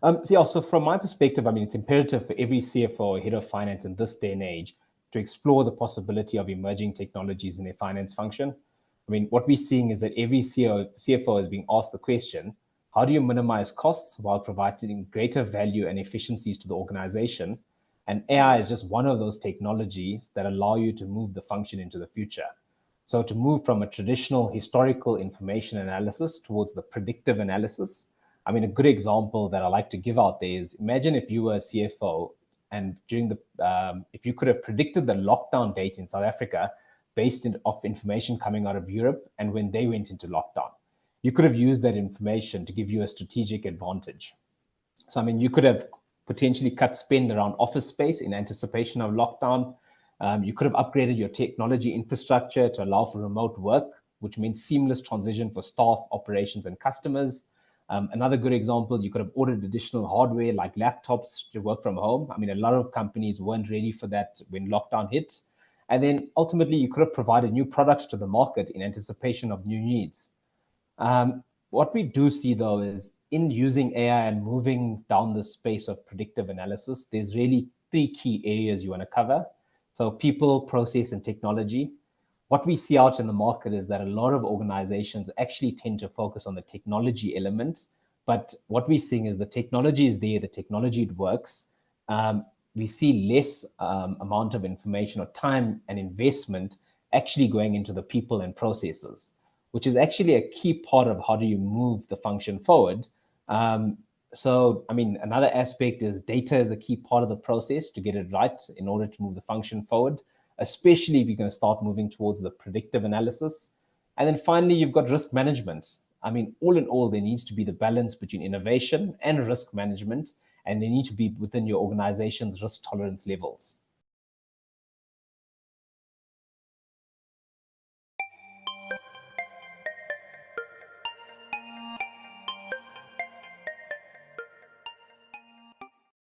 So from my perspective, I mean, it's imperative for every CFO or head of finance in this day and age to explore the possibility of emerging technologies in their finance function. I mean, what we're seeing is that every CFO is being asked the question, how do you minimize costs while providing greater value and efficiencies to the organization? And AI is just one of those technologies that allow you to move the function into the future. So to move from a traditional historical information analysis towards the predictive analysis, I mean, a good example that I like to give out there is imagine if you were a CFO and if you could have predicted the lockdown date in South Africa based off information coming out of Europe and when they went into lockdown, you could have used that information to give you a strategic advantage. So, I mean, you could have potentially cut spend around office space in anticipation of lockdown. You could have upgraded your technology infrastructure to allow for remote work, which means seamless transition for staff, operations, and customers. Another good example, you could have ordered additional hardware like laptops to work from home. I mean, a lot of companies weren't ready for that when lockdown hit. And then ultimately, you could have provided new products to the market in anticipation of new needs. What we do see, though, is in using AI and moving down the space of predictive analysis, there's really three key areas you want to cover. So people, process, and technology. What we see out in the market is that a lot of organizations actually tend to focus on the technology element. But what we're seeing is the technology is there, the technology it works. We see less amount of information or time and investment actually going into the people and processes, which is actually a key part of how do you move the function forward. So, I mean, another aspect is data is a key part of the process to get it right in order to move the function forward, especially if you're going to start moving towards the predictive analysis. And then finally, you've got risk management. I mean, all in all, there needs to be the balance between innovation and risk management, and they need to be within your organization's risk tolerance levels.